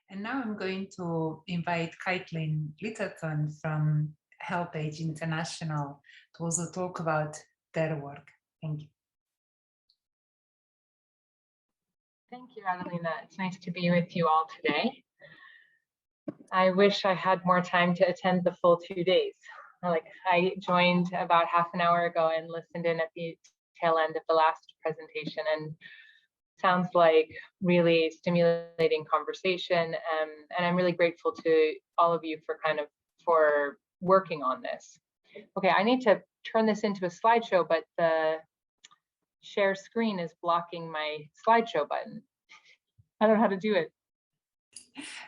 And now I'm going to invite Caitlin Littleton from HelpAge International to also talk about their work. Thank you. Thank you, Adelina. It's nice to be with you all today. I wish I had more time to attend the full 2 days. I joined about half an hour ago and listened in at the tail end of the last presentation, and sounds like really stimulating conversation. And I'm really grateful to all of you for working on this. Okay, I need to turn this into a slideshow, but the share screen is blocking my slideshow button. I don't know how to do it.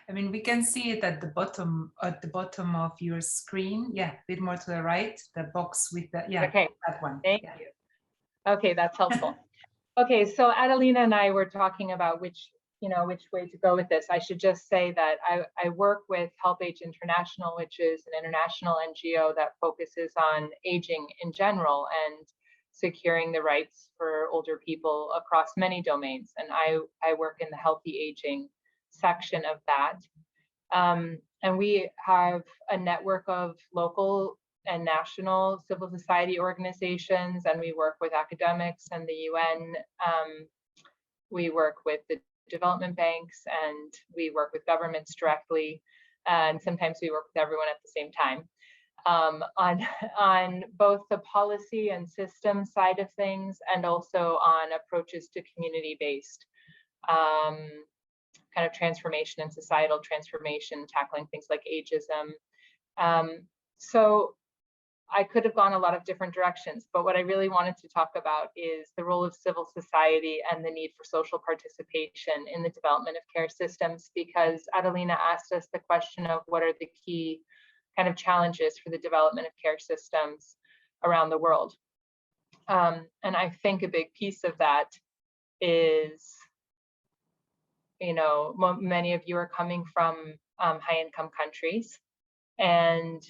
I mean, we can see it at the bottom of your screen. Yeah, a bit more to the right, the box with the, yeah, okay, that one. Thank you. Okay, that's helpful. Okay, so Adelina and I were talking about which way to go with this. I should just say that I work with HelpAge International, which is an international NGO that focuses on aging in general and securing the rights for older people across many domains. And I work in the healthy aging section of that. And we have a network of local and national civil society organizations, and we work with academics and the UN. We work with the development banks, and we work with governments directly, and sometimes we work with everyone at the same time. On both the policy and system side of things, and also on approaches to community-based kind of transformation and societal transformation, tackling things like ageism. So I could have gone a lot of different directions, but what I really wanted to talk about is the role of civil society and the need for social participation in the development of care systems, because Adelina asked us the question of what are the key kind of challenges for the development of care systems around the world. And I think a big piece of that is, many of you are coming from high-income countries, and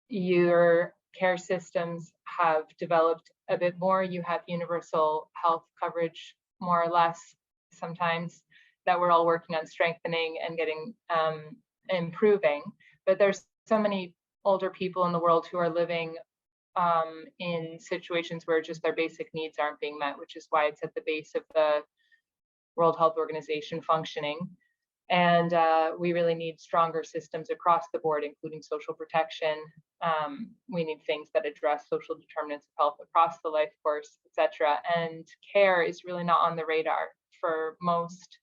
your care systems have developed a bit more. You have universal health coverage, more or less, sometimes, that we're all working on strengthening and getting improving. But there's so many older people in the world who are living in situations where just their basic needs aren't being met, which is why it's at the base of the World Health Organization functioning. And we really need stronger systems across the board, including social protection. We need things that address social determinants of health across the life course, etc. And care is really not on the radar for most,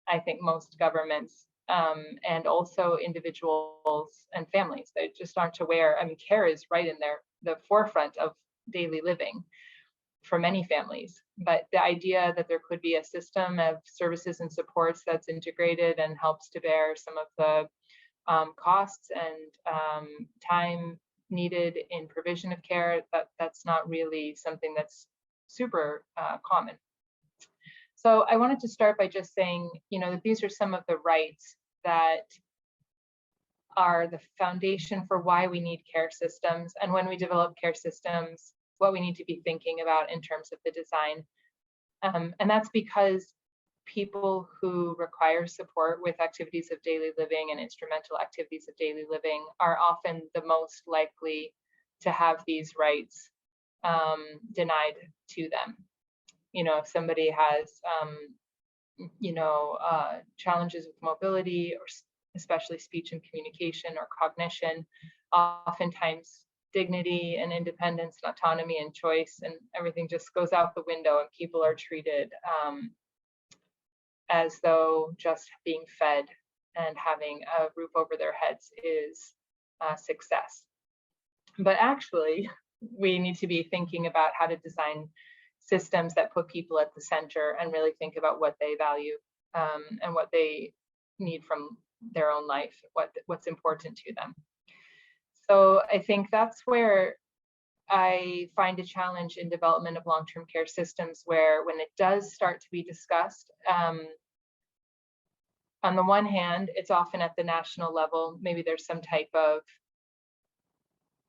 I think, most governments, and also individuals and families. They just aren't aware. I mean, care is right in the forefront of daily living for many families, but the idea that there could be a system of services and supports that's integrated and helps to bear some of the costs and time needed in provision of care, that's not really something that's super common. So I wanted to start by just saying, that these are some of the rights that are the foundation for why we need care systems, and when we develop care systems, what we need to be thinking about in terms of the design. And that's because people who require support with activities of daily living and instrumental activities of daily living are often the most likely to have these rights denied to them. If somebody has, challenges with mobility, or especially speech and communication or cognition, oftentimes dignity and independence and autonomy and choice and everything just goes out the window, and people are treated as though just being fed and having a roof over their heads is success. But actually, we need to be thinking about how to design systems that put people at the center and really think about what they value and what they need from their own life, what's important to them. So I think that's where I find a challenge in development of long-term care systems, where when it does start to be discussed, on the one hand, it's often at the national level. Maybe there's some type of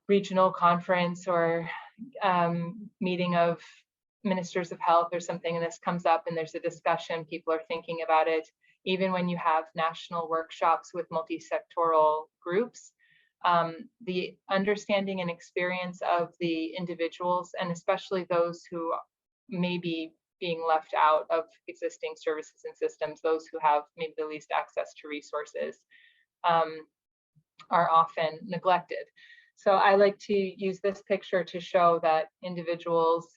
regional conference or meeting of ministers of health or something, and this comes up and there's a discussion, people are thinking about it. even when you have national workshops with multi-sectoral groups, the understanding and experience of the individuals, and especially those who may be being left out of existing services and systems, those who have maybe the least access to resources, are often neglected. So I like to use this picture to show that individuals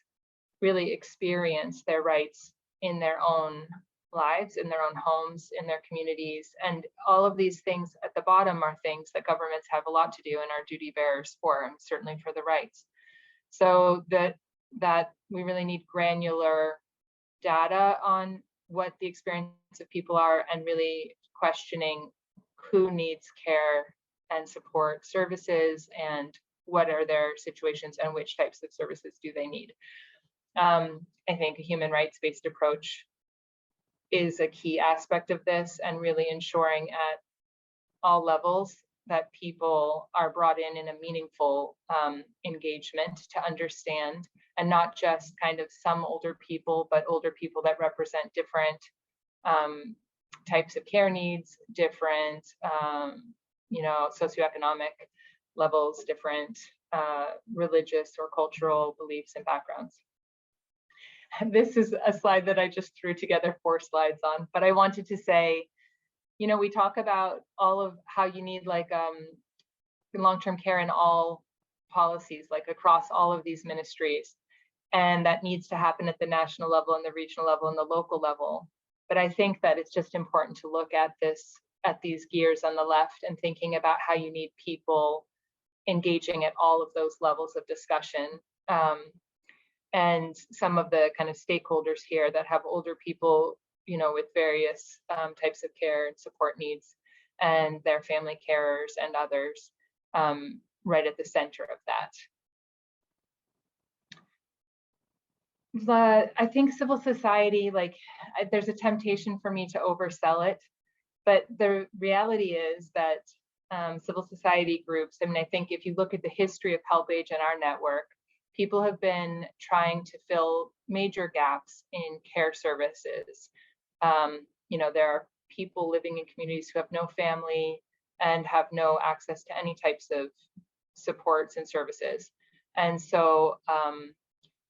really experience their rights in their own lives, in their own homes, in their communities. And all of these things at the bottom are things that governments have a lot to do and are duty bearers for, and certainly for the rights. So that we really need granular data on what the experience of people are, and really questioning who needs care and support services, and what are their situations, and which types of services do they need. I think a human rights-based approach is a key aspect of this, and really ensuring at all levels that people are brought in a meaningful engagement to understand, and not just kind of some older people, but older people that represent different types of care needs, different socioeconomic levels, different religious or cultural beliefs and backgrounds. This is a slide that I just threw together 4 slides on, but I wanted to say, we talk about all of how you need like long-term care in all policies, like across all of these ministries, and that needs to happen at the national level and the regional level and the local level. But I think that it's just important to look at these gears on the left, and thinking about how you need people engaging at all of those levels of discussion. And some of the kind of stakeholders here that have older people, with various types of care and support needs, and their family carers and others, right at the center of that. I think civil society, there's a temptation for me to oversell it, but the reality is that civil society groups, I think if you look at the history of HelpAge and our network, people have been trying to fill major gaps in care services. There are people living in communities who have no family and have no access to any types of supports and services. And so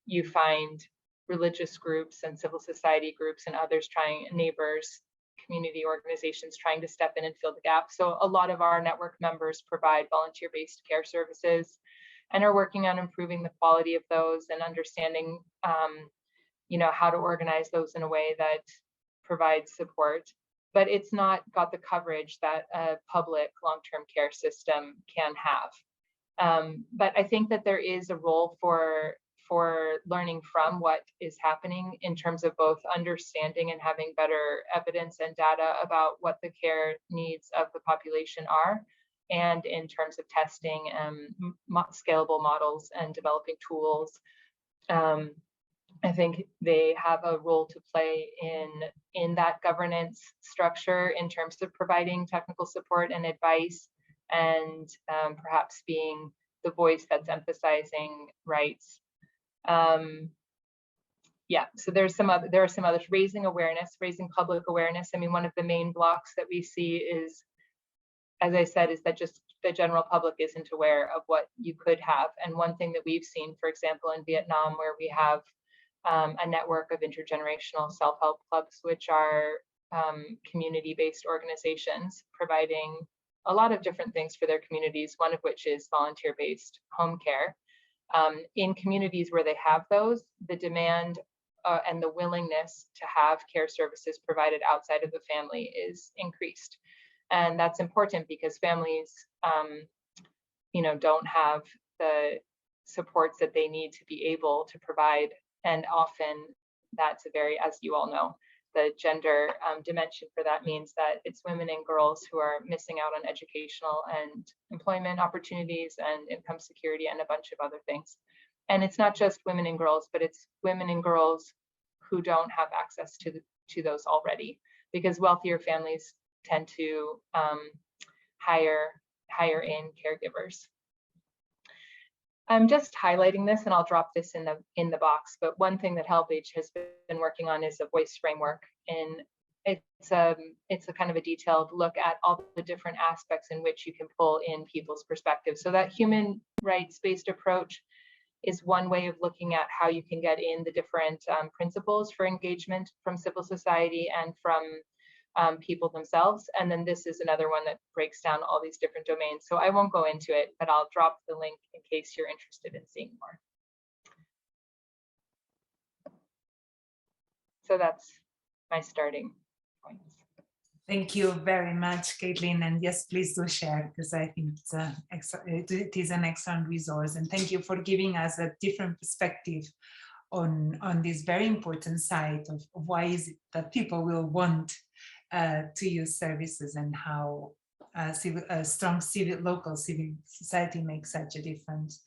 you find religious groups and civil society groups and others neighbors, community organizations trying to step in and fill the gap. So a lot of our network members provide volunteer-based care services, and are working on improving the quality of those, and understanding how to organize those in a way that provides support. But it's not got the coverage that a public long-term care system can have. But I think that there is a role for learning from what is happening, in terms of both understanding and having better evidence and data about what the care needs of the population are, and in terms of testing scalable models and developing tools. I think they have a role to play in that governance structure, in terms of providing technical support and advice, and perhaps being the voice that's emphasizing rights. So there are some others. Raising public awareness. One of the main blocks that we see is, as I said, is that just the general public isn't aware of what you could have. And one thing that we've seen, for example, in Vietnam, where we have a network of intergenerational self-help clubs, which are community-based organizations providing a lot of different things for their communities, one of which is volunteer-based home care. In communities where they have those, the demand and the willingness to have care services provided outside of the family is increased. And that's important because families, don't have the supports that they need to be able to provide. And often that's a very, as you all know, the gender dimension for that means that it's women and girls who are missing out on educational and employment opportunities and income security and a bunch of other things. And it's not just women and girls, but it's women and girls who don't have access to those already, because wealthier families tend to hire in caregivers. I'm just highlighting this, and I'll drop this in the box. But one thing that HelpAge has been working on is a voice framework in it's a kind of a detailed look at all the different aspects in which you can pull in people's perspectives. So that human rights-based approach is one way of looking at how you can get in the different principles for engagement from civil society and from people themselves. And then this is another one that breaks down all these different domains. So I won't go into it, but I'll drop the link in case you're interested in seeing more. So that's my starting points. Thank you very much, Caitlin. And yes, please do share, because I think it is an excellent resource. And thank you for giving us a different perspective on this very important side of why is it that people will want to use services, and how a strong local civil society makes such a difference.